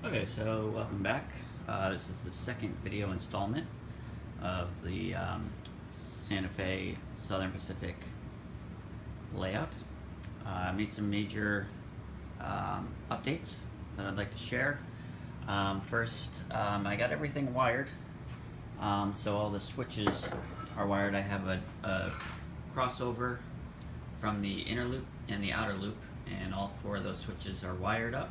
Okay, so welcome back. This is the second video installment of the Santa Fe Southern Pacific layout. I made some major updates that I'd like to share. First, I got everything wired, so all the switches are wired. I have a crossover from the inner loop and the outer loop, and all four of those switches are wired up.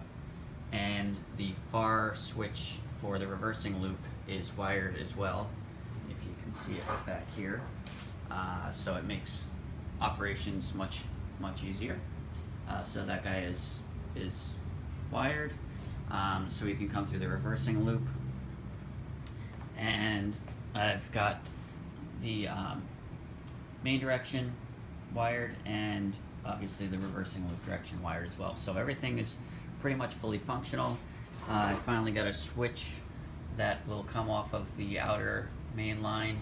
And the far switch for the reversing loop is wired as well, if you can see it back here. So it makes operations much easier. So that guy is wired, so we can come through the reversing loop. And I've got the main direction wired, and obviously the reversing loop direction wired as well. So everything is pretty much fully functional. I finally got a switch that will come off of the outer main line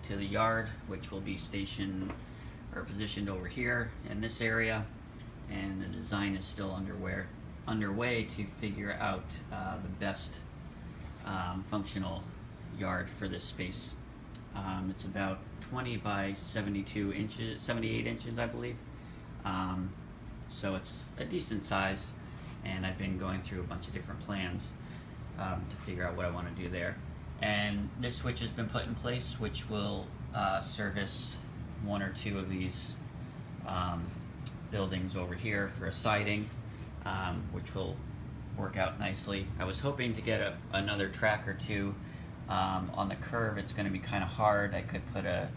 to the yard, which will be stationed or positioned over here in this area, and the design is still underway to figure out the best functional yard for this space. It's about 20 by 78 inches, I believe. So it's a decent size, and I've been going through a bunch of different plans to figure out what I want to do there. And this switch has been put in place, which will service one or two of these buildings over here for a siding, which will work out nicely. I was hoping to get another track or two on the curve. It's going to be kind of hard. I could put a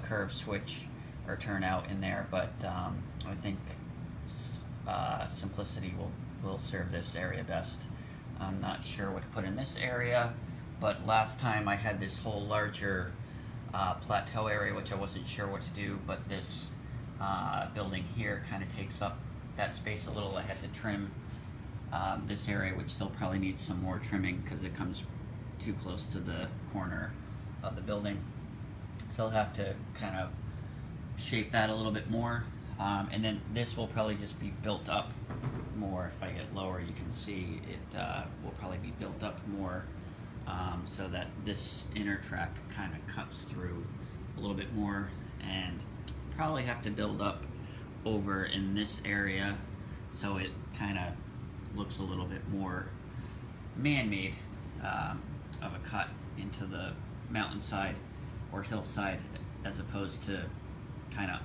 curve switch or turnout in there, but I think simplicity will serve this area best. I'm not sure what to put in this area, but last time I had this whole larger plateau area, which I wasn't sure what to do, but this building here kind of takes up that space a little. I had to trim this area, which still probably needs some more trimming because it comes too close to the corner of the building. So I'll have to kind of shape that a little bit more. And then this will probably just be built up more. If I get lower, you can see it will probably be built up more, so that this inner track kind of cuts through a little bit more, and probably have to build up over in this area so it kind of looks a little bit more man-made of a cut into the mountainside or hillside, as opposed to kind of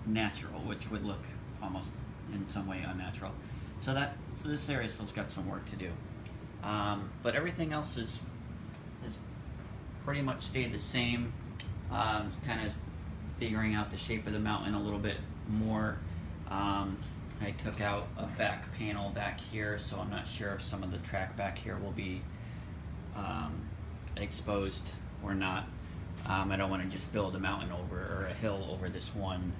natural, which would look almost in some way unnatural. So this area still's got some work to do, but everything else is pretty much stayed the same. Kind of figuring out the shape of the mountain a little bit more. I took out a back panel back here, so I'm not sure if some of the track back here will be exposed or not. I don't want to just build a mountain over, or a hill over this one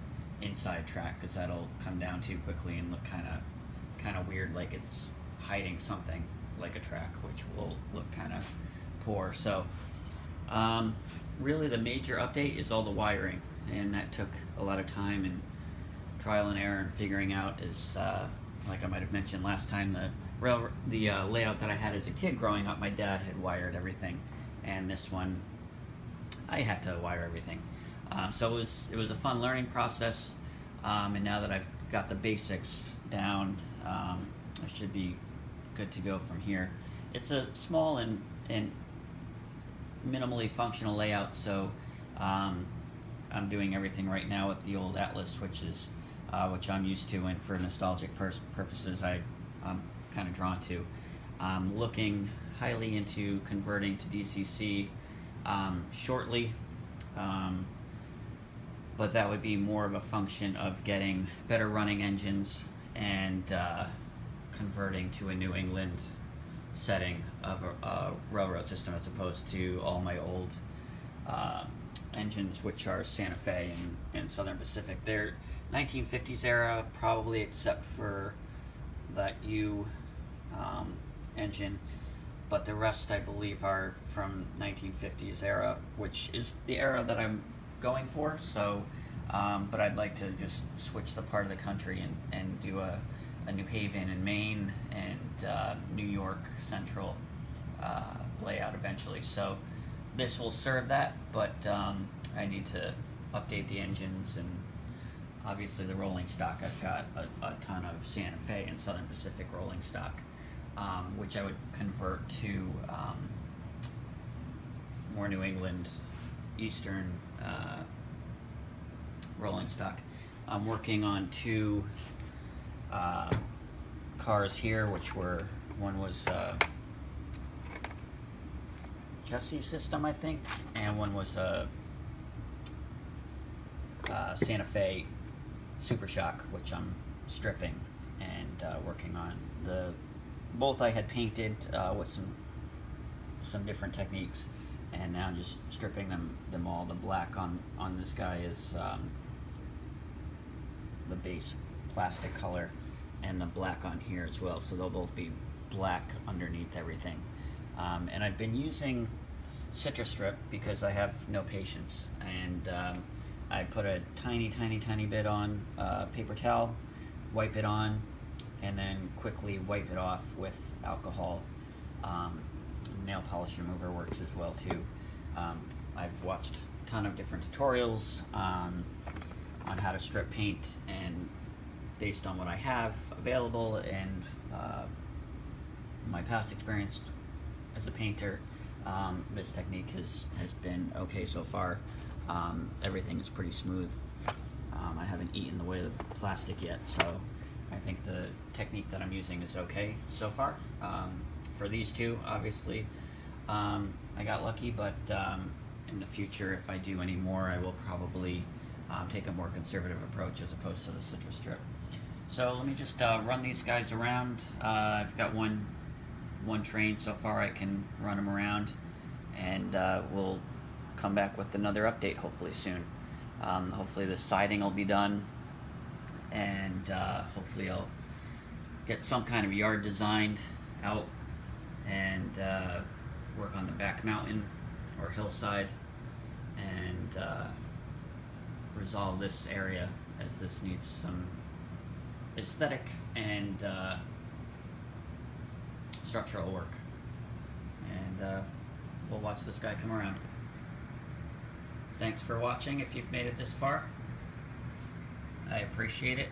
inside track, because that'll come down too quickly and look kind of weird, like it's hiding something like a track, which will look kind of poor. So really the major update is all the wiring, and that took a lot of time and trial and error and figuring out. Is like I might have mentioned last time, the layout that I had as a kid growing up, my dad had wired everything, and this one I had to wire everything. So it was a fun learning process, and now that I've got the basics down, I should be good to go from here. It's a small and minimally functional layout, so I'm doing everything right now with the old Atlas switches, which I'm used to, and for nostalgic purposes I'm kind of drawn to. I'm looking highly into converting to DCC shortly. But that would be more of a function of getting better running engines and converting to a New England setting of a railroad system, as opposed to all my old engines, which are Santa Fe and Southern Pacific. They're 1950s era, probably, except for that U engine, but the rest I believe are from 1950s era, which is the era that I'm going for. So but I'd like to just switch the part of the country and do a New Haven and Maine and New York Central layout eventually. So this will serve that, but I need to update the engines and obviously the rolling stock. I've got a ton of Santa Fe and Southern Pacific rolling stock, which I would convert to more New England, Eastern rolling stock. I'm working on two cars here, which one was chassis system, I think, and one was a Santa Fe Super Shock, which I'm stripping and working on. Both I had painted with some different techniques, and now I'm just stripping them all. The black on this guy is the base plastic color, and the black on here as well, so they'll both be black underneath everything. And I've been using Citrus Strip because I have no patience, and I put a tiny bit on paper towel, wipe it on, and then quickly wipe it off with alcohol. Nail polish remover works as well too. I've watched a ton of different tutorials on how to strip paint, and based on what I have available and my past experience as a painter, this technique has been okay so far. Everything is pretty smooth. I haven't eaten away the plastic yet, so I think the technique that I'm using is okay so far. For these two, obviously, I got lucky, but in the future, if I do any more, I will probably take a more conservative approach as opposed to the Citrus Strip. So let me just run these guys around. I've got one train so far. I can run them around, and we'll come back with another update hopefully soon. Hopefully the siding will be done, and hopefully I'll get some kind of yard designed out and work on the back mountain or hillside, and resolve this area, as this needs some aesthetic and structural work. And we'll watch this guy come around. Thanks for watching if you've made it this far. I appreciate it.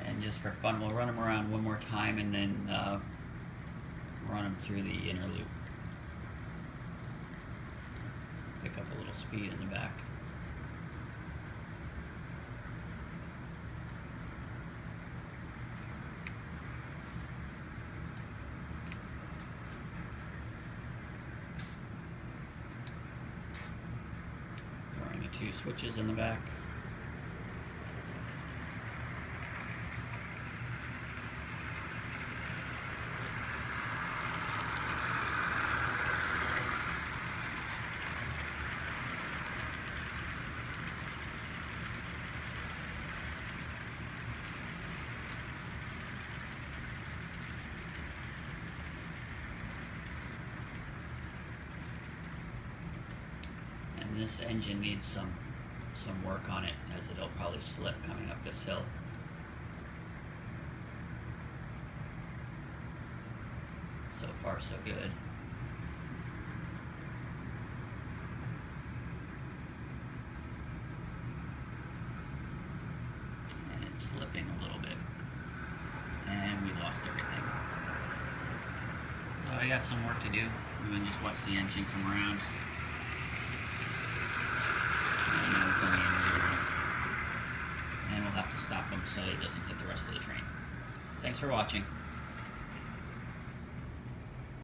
And just for fun, we'll run them around one more time and then run them through the inner loop. Pick up a little speed in the back. Throwing the two switches in the back. This engine needs some work on it, as it'll probably slip coming up this hill. So far so good. And it's slipping a little bit. And we lost everything. So I got some work to do. We can just watch the engine come around. I know it's only tap him so he doesn't hit the rest of the train. Thanks for watching.